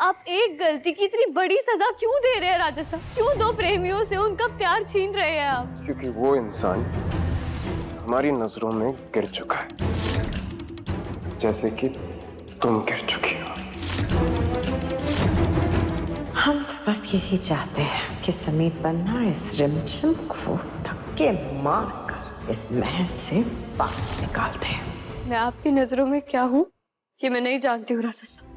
आप एक गलती की इतनी बड़ी सजा क्यों दे रहे हैं राजा साहब? क्यों दो प्रेमियों से उनका प्यार छीन रहे हैं आप? क्योंकि वो इंसान हमारी नजरों में गिर चुका है, जैसे कि तुम गिर चुकी हो। हम तो बस यही चाहते हैं कि समीर बन्ना इस रिमझिम को धक्के मारकर इस महल से बाहर निकाल दे। मैं आपकी नजरों में क्या हूँ ये मैं नहीं जानती हूँ राजा साहब,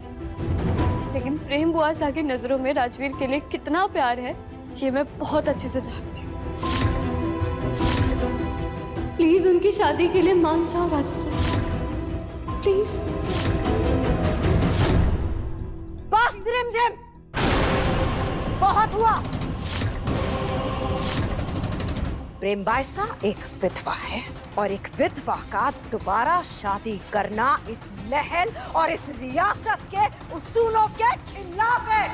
लेकिन प्रेम बुआ सा की नजरों में राजवीर के लिए कितना प्यार है ये मैं बहुत अच्छे से जानती हूँ। प्लीज उनकी शादी के लिए मान जाओ राजा साहब, प्लीज। बस रिमझिम, बहुत हुआ। प्रेम बाईसा एक विधवा है और एक विधवा का दोबारा शादी करना इस महल और इस रियासत के उसूलों के खिलाफ है।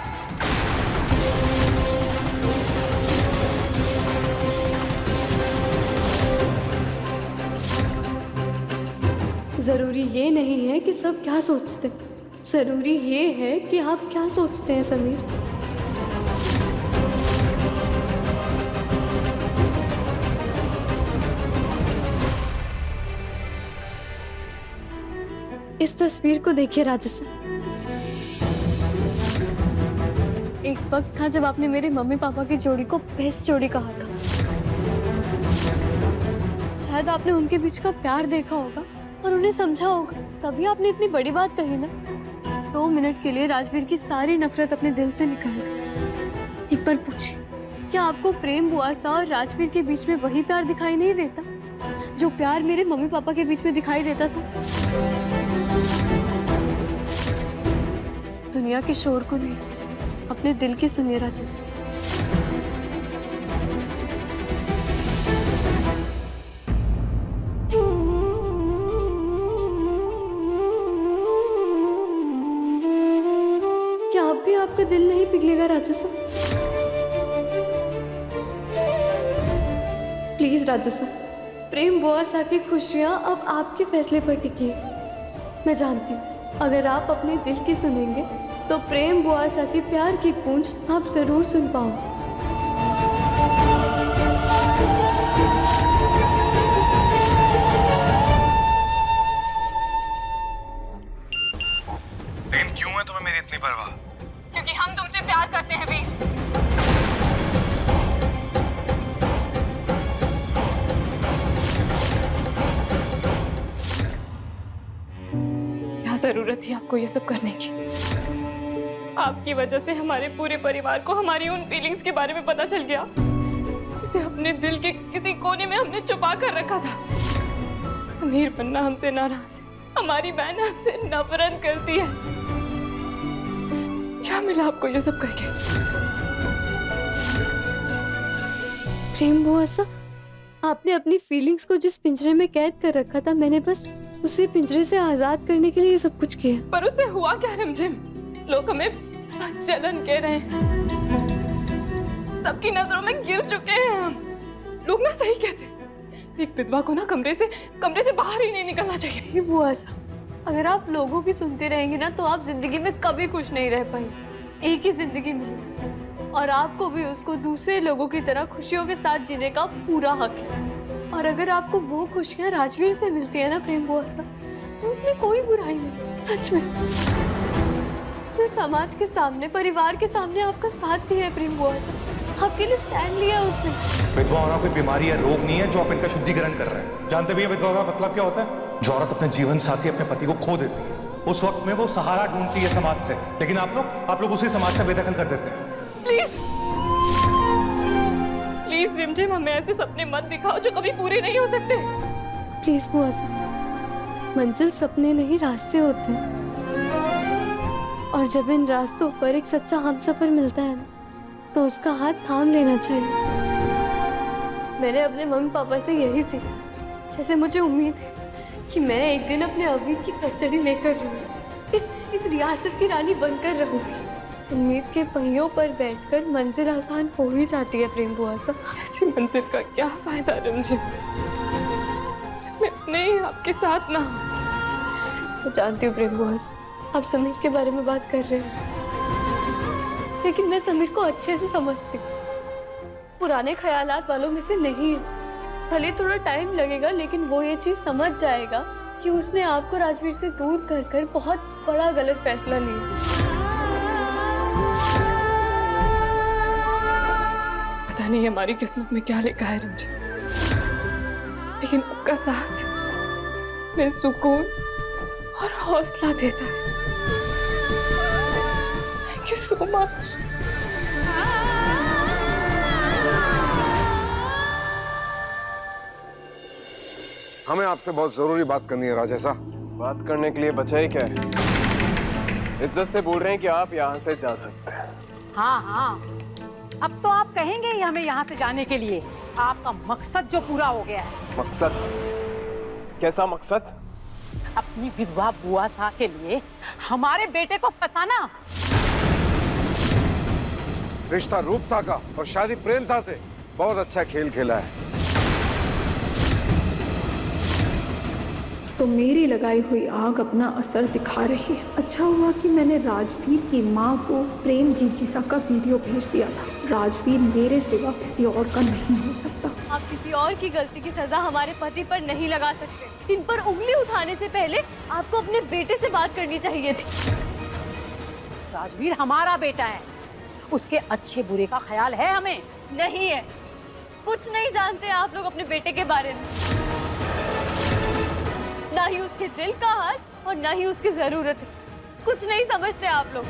जरूरी ये नहीं है कि सब क्या सोचते, जरूरी ये है कि आप क्या सोचते हैं समीर। इस तस्वीर को देखिए राजा साहब। एक वक्त था जब आपने मेरे मम्मी पापा की जोड़ी को बेस्ट जोड़ी कहा था। शायद आपने उनके बीच का प्यार देखा होगा और उन्हें समझा होगा, तभी आपने इतनी बड़ी बात कही ना। 2 मिनट के लिए राजवीर की सारी नफरत अपने दिल से निकाल गई। एक बार पूछिए, क्या आपको प्रेम बुआ सा और राजवीर के बीच में वही प्यार दिखाई नहीं देता जो प्यार मेरे मम्मी पापा के बीच में दिखाई देता था? दुनिया के शोर को नहीं, अपने दिल की सुनिए राजा साहब। क्या अब भी आपका दिल नहीं पिघलेगा राजा साहब? प्लीज राजा साहब, प्रेम बुआ सा की खुशियां अब आपके फैसले पर टिकी है। मैं जानती हूँ अगर आप अपने दिल की सुनेंगे तो प्रेम बुआ सा की प्यार की गूंज आप जरूर सुन पाओगे। प्रेम क्यों है तुम्हें मेरी इतनी परवाह? क्योंकि हम तुमसे प्यार करते हैं वीर। क्या जरूरत थी आपको ये सब करने की? आपकी वजह से हमारे पूरे परिवार को हमारी उन फीलिंग्स के बारे में पता चल गया जिसे अपने दिल के किसी कोने में हमने छुपा कर रखा था। समीर बन्ना हमसे नाराज है, हमारी बहन हमसे नफरत करती है। क्या मिला आपको ये सब करके? प्रेम बुआ सा, आपने अपनी फीलिंग्स को जिस पिंजरे में कैद कर रखा था, मैंने बस उसे पिंजरे से आजाद करने के लिए ये सब कुछ किया। पर उससे हुआ क्या रिमझिम? लोग हमें जलन कह रहे हैं, सबकी नजरों में गिर चुके हैं हम। लोग ना सही कहते हैं, एक विधवा को ना कमरे से बाहर ही नहीं निकलना चाहिए। बुआ सा, अगर आप लोगों की सुनते रहेंगे ना तो आप जिंदगी में कभी खुश नहीं रह पाएंगे। एक ही जिंदगी मिली और आपको भी उसको दूसरे लोगों की तरह खुशियों के साथ जीने का पूरा हक है। और अगर आपको वो खुशियां राजवीर से मिलती है ना प्रेम बुआ सा, तो उसमें कोई बुराई नहीं। सच में उसने समाज के सामने, परिवार के सामने आपका साथ दिया है प्रेम बुआ सा, आपके लिए स्टैंड लिया उसने। विधवा होना कोई बीमारी या रोग नहीं है जो आप इनका शुद्धिकरण कर रहे हैं। जानते भी हैं विधवा का मतलब क्या होता है? जो औरत अपने जीवन साथी, अपने पति को खो देती है, उस वक्त में वो सहारा ढूंढती है समाज से, लेकिन आप लोग उसी समाज से बेदखल कर देते हैं। प्लीज प्लीज रिमझिम, हमें ऐसे सपने मत दिखाओ जो कभी पूरे नहीं हो सकते। प्लीज बुआ सा, मंजिल सपने नहीं रास्ते होते हैं, और जब इन रास्तों पर एक सच्चा हमसफर मिलता है ना, तो उसका हाथ थाम लेना चाहिए। मैंने अपने मम्मी पापा से यही सीखा, जैसे मुझे उम्मीद है कि मैं एक दिन अपने अभी की कस्टडी लेकर रहूंगी, इस रियासत की रानी बनकर रहूंगी। उम्मीद के पहियों पर बैठकर मंजिल आसान हो ही जाती है प्रेम बुआ सा। ऐसी मंजिल का क्या फायदा रिमझिम, जिसमें अपने ही आपके साथ ना हो। मैं जानती हूँ प्रेम बुआ सा, आप समीर के बारे में बात कर रहे हैं, लेकिन मैं समीर को अच्छे से समझती हूँ, पुराने ख्यालात वालों में से नहीं है। भले थोड़ा टाइम लगेगा, लेकिन वो ये चीज समझ जाएगा कि उसने आपको राजवीर से दूर कर कर बहुत बड़ा गलत फैसला लिया। पता नहीं हमारी किस्मत में क्या लिखा है रंजन, लेकिन आपका साथ मेरे सुकून और हौसला देता है। Thank you so much. हमें आपसे बहुत जरूरी बात करनी है राजा साहब। बात करने के लिए बचा ही क्या है? इज्जत से बोल रहे हैं कि आप यहाँ से जा सकते हैं। हाँ हाँ, अब तो आप कहेंगे ही हमें यहाँ से जाने के लिए। आपका मकसद जो पूरा हो गया है। मकसद? कैसा मकसद? अपनी विधवा बुआ सा के लिए हमारे बेटे को फंसाना। रिश्ता रूप सा का और शादी प्रेम सा से बहुत अच्छा खेल खेला है। तो मेरी लगाई हुई आग अपना असर दिखा रही है। अच्छा हुआ कि मैंने राजवीर की माँ को प्रेम जिजीसा का वीडियो भेज दिया था। राजवीर मेरे सिवा किसी और का नहीं हो सकता। आप किसी और की गलती की सजा हमारे पति पर नहीं लगा सकते। इन पर उंगली उठाने से पहले आपको अपने बेटे से बात करनी चाहिए थी। राजवीर हमारा बेटा है, उसके अच्छे बुरे का ख्याल है हमें। नहीं है, कुछ नहीं जानते आप लोग अपने बेटे के बारे में। ना ही उसके दिल का हाल और ना ही उसकी जरूरत है। कुछ नहीं समझते आप लोग।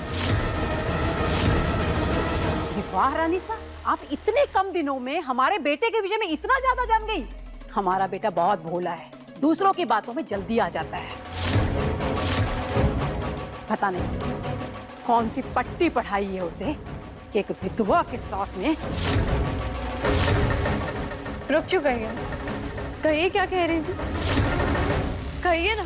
वाह रानी सा, आप इतने कम दिनों में हमारे बेटे के विषय में इतना ज्यादा जान गई। हमारा बेटा बहुत भोला है, दूसरों की बातों में जल्दी आ जाता है। पता नहीं कौन सी पट्टी पढ़ाई है उसे कि एक विधवा के साथ में। रुक क्यों गई है? कहिए क्या कह रही थी, कहिए ना।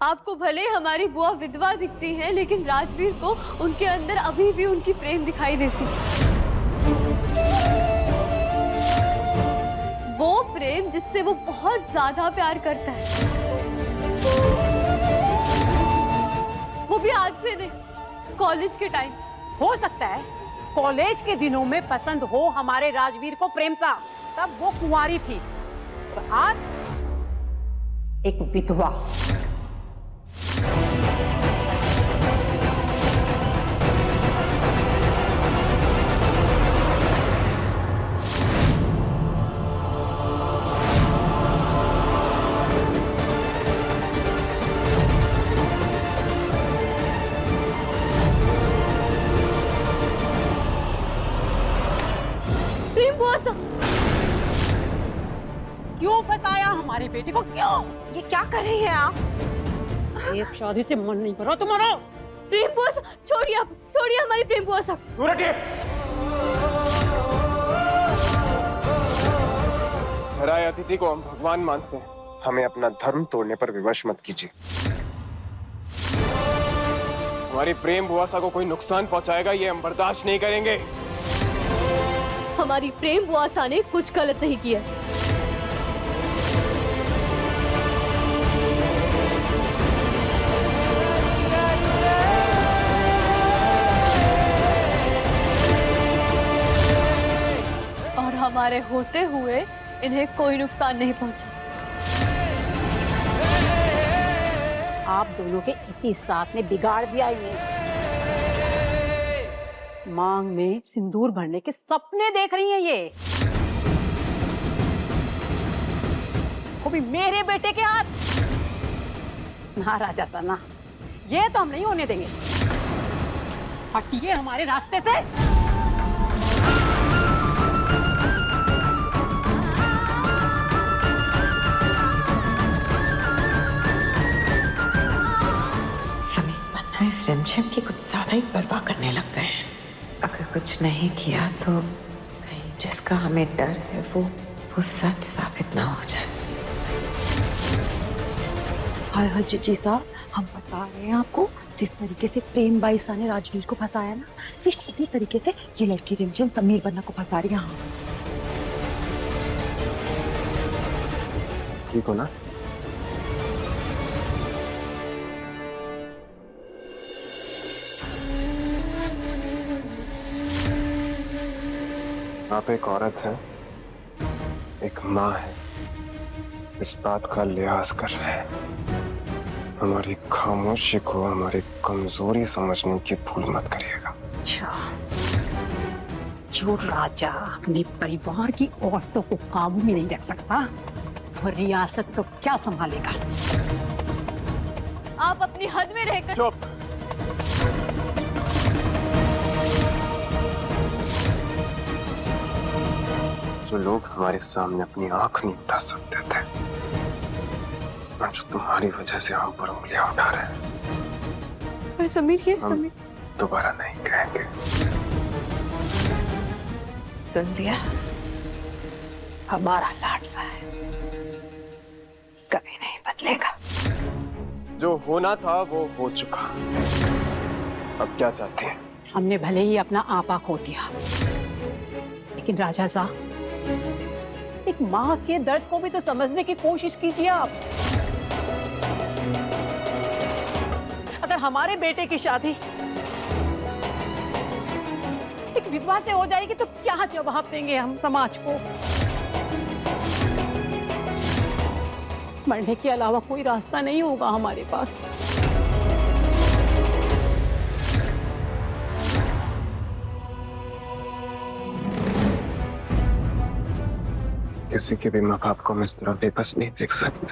आपको भले हमारी बुआ विधवा दिखती है, लेकिन राजवीर को उनके अंदर अभी भी उनकी प्रेम दिखाई देती है। वो प्रेम जिससे वो बहुत ज्यादा प्यार करता है। वो भी आज से नहीं, कॉलेज के टाइम से। हो सकता है कॉलेज के दिनों में पसंद हो हमारे राजवीर को प्रेम सा, तब वो कुंवारी थी, और आज एक विधवा। प्रेम बुआ सा, क्यों फंसाया हमारे बेटे को? क्यों? ये क्या कर रही है आप? एक शादी से मन नहीं भरा तुम्हारा? प्रेम बुआ सा, छोड़िए आप, छोड़िए हमारी प्रेम बुआ सा। हराए अतिथि को हम भगवान मानते हैं, हमें अपना धर्म तोड़ने पर विवश मत कीजिए। हमारी प्रेम बुआसा को कोई नुकसान पहुंचाएगा ये हम बर्दाश्त नहीं करेंगे। हमारी प्रेम बुआसा ने कुछ गलत नहीं किया। और हमारे होते हुए इन्हें कोई नुकसान नहीं पहुंचा सकता। आप दोनों के इसी साथ ने बिगाड़ दिया इन्हें। मांग में सिंदूर भरने के सपने देख रही हैं ये, वो भी मेरे बेटे के हाथ। ना राजा सना, ये तो हम नहीं होने देंगे। हटिए हमारे रास्ते से। समीर पन्ना इस रिमझिम की कुछ ज्यादा ही परवाह करने लग गए हैं। अगर कुछ नहीं किया तो कहीं जिसका हमें डर है वो सच साबित ना हो जाए। हाय हाय जीजी साहब, हम बता रहे हैं आपको, जिस तरीके से प्रेम बाईसा ने राजवीर को फंसाया ना, फिर उसी तरीके से ये लड़की रिमझिम समीर बन्ना को फंसा रही है। हाँ ठीक हो ना? आप एक औरत हैं, एक माँ है, इस बात का लिहाज कर रहे हैं। हमारी खामोशी को हमारी कमजोरी समझने की भूल मत करिएगा। अच्छा, जो राजा अपने परिवार की औरतों को काबू में नहीं रख सकता, वो रियासत तो क्या संभालेगा? आप अपनी हद में रहकर चुप। जो लोग हमारे सामने अपनी आंख नहीं उठा सकते थे, और जो तुम्हारी वजह से हम पर उंगलियां उठा रहे हैं, पर समीर ये हम दोबारा नहीं कहेंगे। सुन लिया, हमारा लाडला है, कभी नहीं बदलेगा। जो होना था वो हो चुका। अब क्या चाहते हैं? हमने भले ही अपना आपा खो दिया, लेकिन राजा साहब, एक माँ के दर्द को भी तो समझने की कोशिश कीजिए आप। अगर हमारे बेटे की शादी एक विधवा से हो जाएगी तो क्या जवाब देंगे हम समाज को? मरने के अलावा कोई रास्ता नहीं होगा हमारे पास। किसी के भी माँ बाप को हम इस तरह बेबस नहीं देख सकते।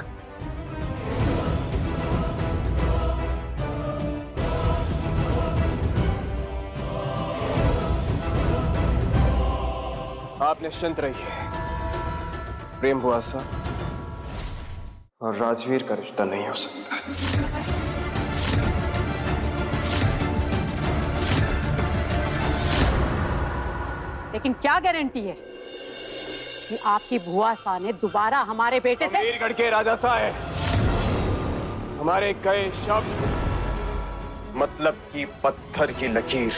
आप निश्चिंत रहिए, प्रेम बुआसा और राजवीर का रिश्ता नहीं हो सकता। लेकिन क्या गारंटी है कि आपकी बुआ सा ने दोबारा हमारे बेटे से? वीरगढ़ के राजा सा है, हमारे कई शब्द मतलब की पत्थर की लकीर।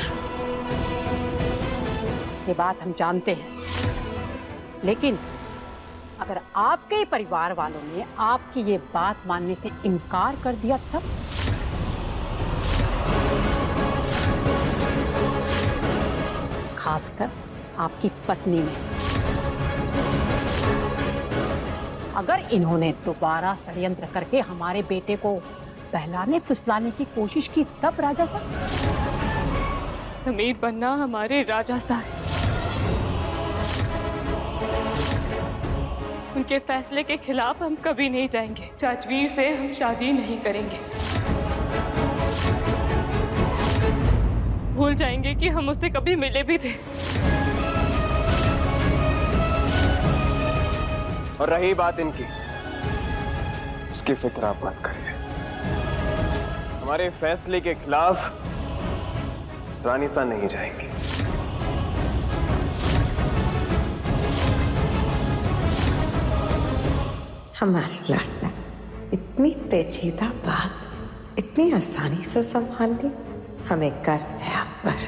ये बात हम जानते हैं, लेकिन अगर आपके ही परिवार वालों ने आपकी ये बात मानने से इनकार कर दिया तब? खासकर आपकी पत्नी ने। अगर इन्होंने दोबारा षड्यंत्र करके हमारे बेटे को बहलाने फुसलाने की कोशिश की तब राजा साहब? समीर बनना हमारे राजा सा है। उनके फैसले के खिलाफ हम कभी नहीं जाएंगे। राजवीर से हम शादी नहीं करेंगे। भूल जाएंगे कि हम उससे कभी मिले भी थे। और रही बात इनकी, उसकी फिक्र आप मत करिए। हमारे फैसले के खिलाफ रानी सा नहीं जाएंगी। हमारे लाडला इतनी पेचीदा बात इतनी आसानी से संभाल ली, हमें गर्व है आप पर।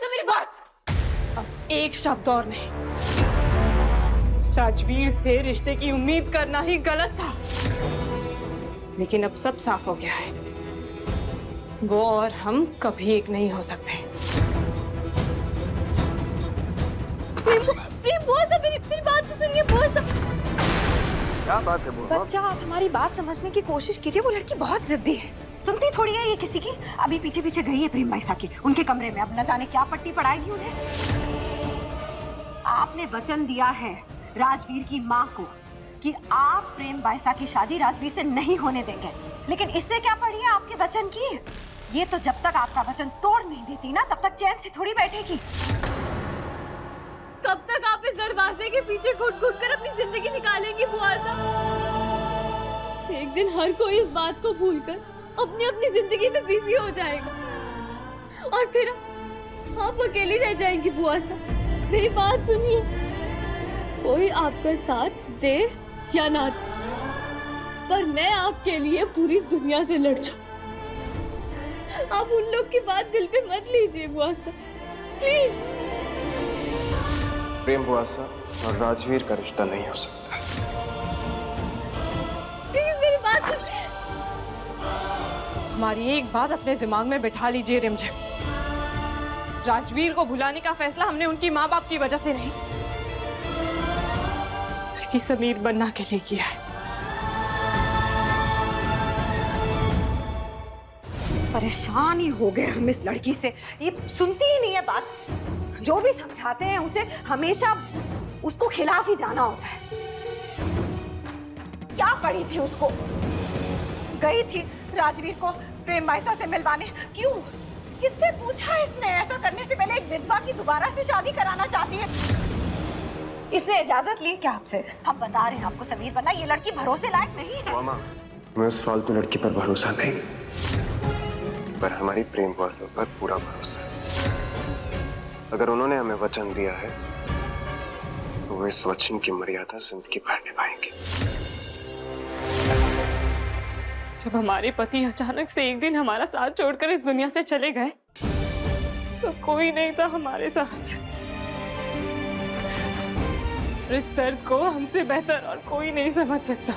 मेरी बात अब एक शब्द और नहीं। राजवीर से रिश्ते की उम्मीद करना ही गलत था, लेकिन अब सब साफ हो गया है। वो और हम कभी एक नहीं हो सकते। मेरी बात तो सुनिए। क्या बात है बुआ? बच्चा, आप हमारी बात समझने की कोशिश कीजिए। वो लड़की बहुत जिद्दी है, सुनती थोड़ी है ये किसी की। अभी पीछे पीछे गई है प्रेम भाईसा की उनके कमरे में, अब न जाने क्या पट्टी पड़ाएगी उन्हें। आपने वचन दिया है राजवीर की माँ को कि आप प्रेम भाईसा की शादी राजवीर से नहीं होने देंगे, लेकिन इससे क्या पड़ी है आपके वचन की? ये तो जब तक आपका वचन तोड़ नहीं देती ना, तब तक चैन से थोड़ी बैठेगी। कब तक आप इस दरवाजे के पीछे घुट घुट कर अपनी जिंदगी निकालेंगी बुआ साहब? एक दिन हर कोई इस बात को भूलकर अपनी अपनी जिंदगी में बिजी हो जाएगा, और फिर आप अकेली रह जाएंगी बुआ साहब। मेरी बात सुनिए, कोई आपका साथ दे या ना दे, पर मैं आपके लिए पूरी दुनिया से लड़ जाऊं। आप उन लोग की बात दिल पे मत लीजिए बुआ साहब, प्लीज। प्रेम बुआसा और राजवीर का रिश्ता नहीं हो सकता। प्लीज मेरी बात सुन। हमारी एक बात अपने दिमाग में बिठा लीजिए रिमझिम, राजवीर को भुलाने का फैसला हमने उनकी माँ बाप की वजह से नहीं बल्कि समीर बन्ना के लिए किया है। परेशान ही हो गए हम इस लड़की से, ये सुनती ही नहीं है बात। जो भी समझाते हैं उसे हमेशा उसको खिलाफ ही जाना होता है। क्या पड़ी थी उसको, गई थी राजवीर को प्रेम बाईसा से मिलवाने, क्यों, किससे पूछा इसने? ऐसा करने से पहले एक विधवा की दोबारा से शादी कराना चाहती है, इसने इजाजत ली क्या आपसे? हम बता रहे हैं आपको समीर बन्ना, ये लड़की भरोसे लायक नहीं है। मामा, मैं उस फालतू लड़की पर भरोसा नहीं, पर हमारी प्रेम वासना पर पूरा भरोसा है। अगर उन्होंने हमें वचन दिया है तो वो इस वचन की मर्यादा जिंदगी भर निभाएंगे। जब हमारे पति अचानक से एक दिन हमारा साथ छोड़कर इस दुनिया से चले गए तो कोई नहीं था हमारे साथ। इस दर्द को हमसे बेहतर और कोई नहीं समझ सकता।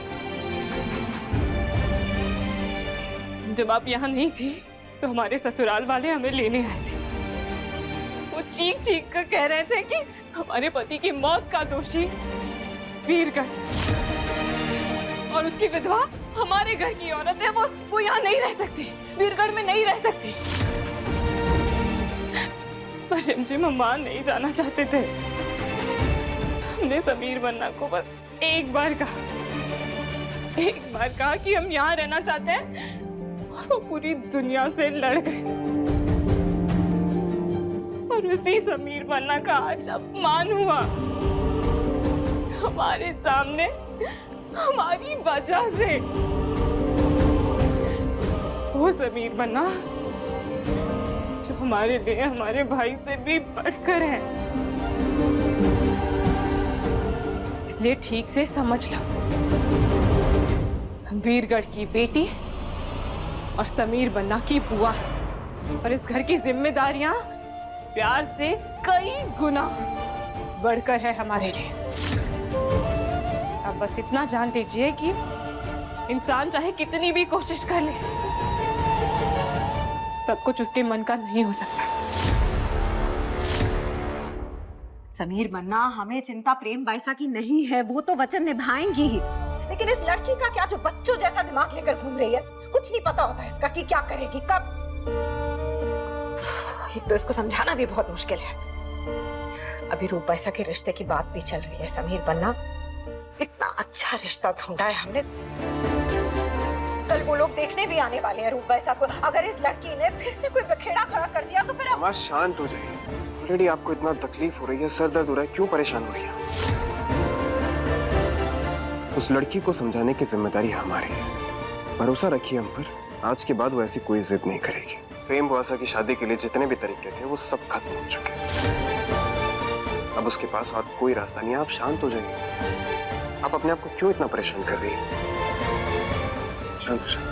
जब आप यहाँ नहीं थी तो हमारे ससुराल वाले हमें लेने आए थे। वो चीख चीख कर कह रहे थे कि हमारे पति की मौत का दोषी वीरगढ़ और उसकी विधवा हमारे घर की औरत है, वो यहाँ नहीं रह सकती, वीरगढ़ में नहीं रह सकती। पर रिमझिम हम वहां नहीं जाना चाहते थे। हमने समीर बन्ना को बस एक बार कहा कि हम यहाँ रहना चाहते हैं, और वो पूरी दुनिया से लड़ गए। और उसी समीर बन्ना का आज अपमान हुआ हमारे सामने, हमारी वजह से। वो समीर बन्ना जो हमारे लिए हमारे भाई से भी बढ़कर है। इसलिए ठीक से समझ लो, वीरगढ़ की बेटी और समीर बन्ना की बुआ, और इस घर की जिम्मेदारियां प्यार से कई गुना बढ़कर है हमारे लिए। अब बस इतना जान लीजिए कि इंसान चाहे कितनी भी कोशिश कर ले, सब कुछ उसके मन का नहीं हो सकता। समीर बन्ना, हमें चिंता प्रेम बाईसा की नहीं है, वो तो वचन निभाएंगी ही, लेकिन इस लड़की का क्या जो बच्चों जैसा दिमाग लेकर घूम रही है, कुछ नहीं पता होता इसका कि क्या करेगी कब। एक तो इसको समझाना भी बहुत मुश्किल है। अभी रूप बाईसा के रिश्ते की बात भी चल रही है। समीर बन्ना, इतना अच्छा रिश्ता ढूंढा है हमने, कल वो लोग देखने भी आने वाले हैं रूप बाईसा को। अगर इस लड़की ने फिर से कोई बखेड़ा खड़ा कर दिया तो फिर हम... शांत हो जाइए। ऑलरेडी आपको इतना तकलीफ हो रही है, सर दर्द हो रहा है, क्यों परेशान हो रही है? उस लड़की को समझाने की जिम्मेदारी हमारी है। भरोसा रखिए हम पर, आज के बाद वो ऐसी कोई जिद नहीं करेगी। प्रेम बाईसा की शादी के लिए जितने भी तरीके थे वो सब खत्म हो चुके हैं। अब उसके पास और कोई रास्ता नहीं है। आप शांत हो जाइए। आप अपने आप को क्यों इतना परेशान कर रही है? शांत हो जाइए।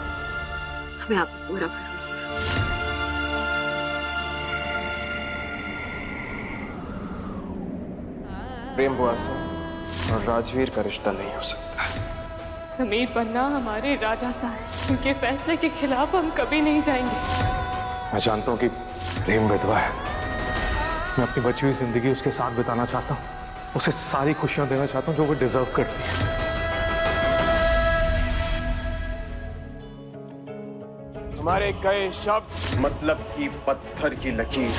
हमें आप पर पूरा भरोसा है। प्रेम बाईसा और राजवीर का रिश्ता नहीं हो सकता। समीर बन्ना हमारे राजा साहब हैं, उनके फैसले के खिलाफ हम कभी नहीं जाएंगे। मैं जानता हूँ कि प्रेम विधवा है। मैं अपनी बची हुई जिंदगी उसके साथ बिताना चाहता हूँ, उसे सारी खुशियां देना चाहता हूँ जो वो डिजर्व करती है। हमारे कई शब्द मतलब की पत्थर की लकीर।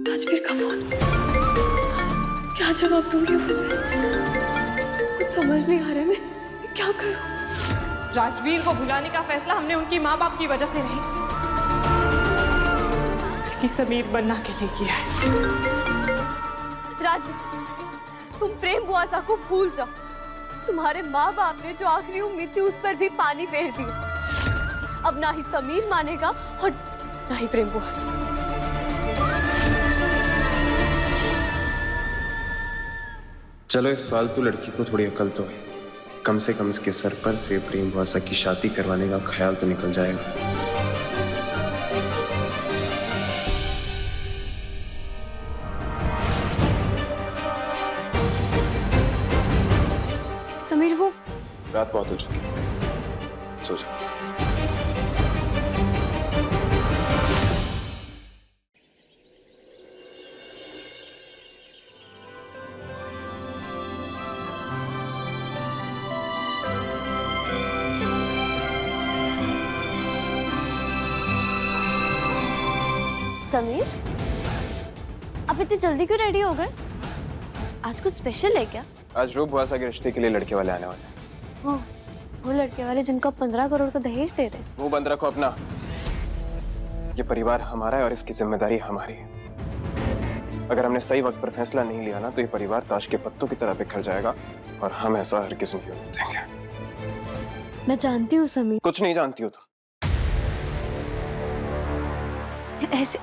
राजवीर का फोन, क्या जवाब दूंगी उसे? कुछ समझ नहीं आ रहा है, मैं क्या करूं? राजवीर को भुलाने का फैसला हमने उनकी माँ बाप की वजह से नहीं बल्कि समीर बन्ना के लिए किया है। राजवीर, तुम प्रेम बुआसा को भूल जाओ। तुम्हारे माँ बाप ने जो आखिरी उम्मीद थी उस पर भी पानी फेर दिया। अब ना ही समीर मानेगा और ना ही प्रेम बुआसा। चलो, इस फालतू लड़की को थोड़ी अकल तो है। कम से कम इसके सर पर से प्रेम बाईसा की शादी करवाने का ख्याल तो निकल जाएगा। समीर वो रात बहुत हो चुकी है, सो जा। समीर, आप इतनी जल्दी क्यों रेडी हो गए? आज कुछ स्पेशल है क्या? आज रूप बुआसा के रिश्ते के लिए लड़के वाले आने वाले हैं। वो लड़के वाले जिनको 15 करोड़ का दहेज दे रहे। मुंह बंद रखो अपना। ये परिवार हमारा है और इसकी जिम्मेदारी हमारी है। अगर हमने सही वक्त पर फैसला नहीं लिया ना तो ये परिवार ताश के पत्तों की तरह बिखर जाएगा और हम ऐसा हरगिज़ नहीं होने देंगे। मैं जानती हूँ समीर, कुछ नहीं जानती हो तुम।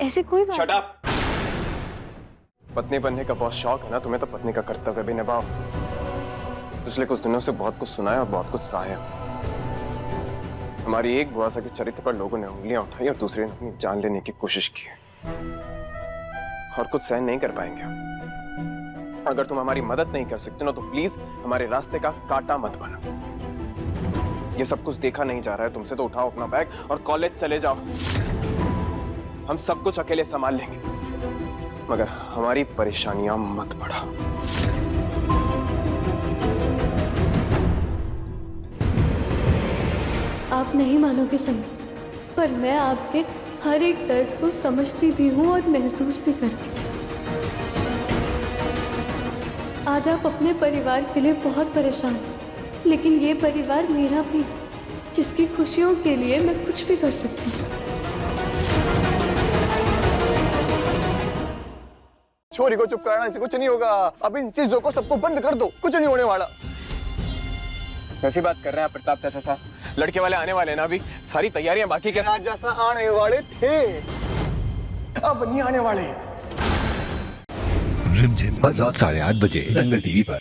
ऐसी कोई बात। Shut up. पत्नी बनने का बहुत शौक है ना तुम्हें, तो पत्नी का कर्तव्य भी निभाओ। पिछले कुछ दिनों से बहुत कुछ सुना है और बहुत कुछ सहा है। हमारी एक बुआसा के चरित्र पर लोगों ने उंगलियां उठाई और दूसरे ने अपनी जान लेने की कोशिश की और कुछ सहन नहीं कर पाएंगे। अगर तुम हमारी मदद नहीं कर सकते ना तो प्लीज हमारे रास्ते का कांटा मत बनो। ये सब कुछ देखा नहीं जा रहा है तुमसे, तो उठाओ अपना बैग और कॉलेज चले जाओ। हम सब कुछ अकेले संभाल लेंगे, मगर हमारी परेशानियां मत बढ़ाओ। आप नहीं मानोगे समीर, पर मैं आपके हर एक दर्द को समझती भी हूँ और महसूस भी करती हूँ। आज आप अपने परिवार के लिए बहुत परेशान हैं, लेकिन ये परिवार मेरा भी, जिसकी खुशियों के लिए मैं कुछ भी कर सकती हूँ। छोरी को चुप कराने से कुछ नहीं होगा। अब इन चीजों को सबको बंद कर दो, कुछ नहीं होने वाला। ऐसी बात कर रहे हैं प्रताप चाचा साहब? लड़के वाले आने वाले ना, अभी सारी तैयारियां बाकी कैसे? आज जैसा आने वाले थे अब नहीं आने वाले। रिमझिम हर रात 8:30 बजे दंगल टीवी पर।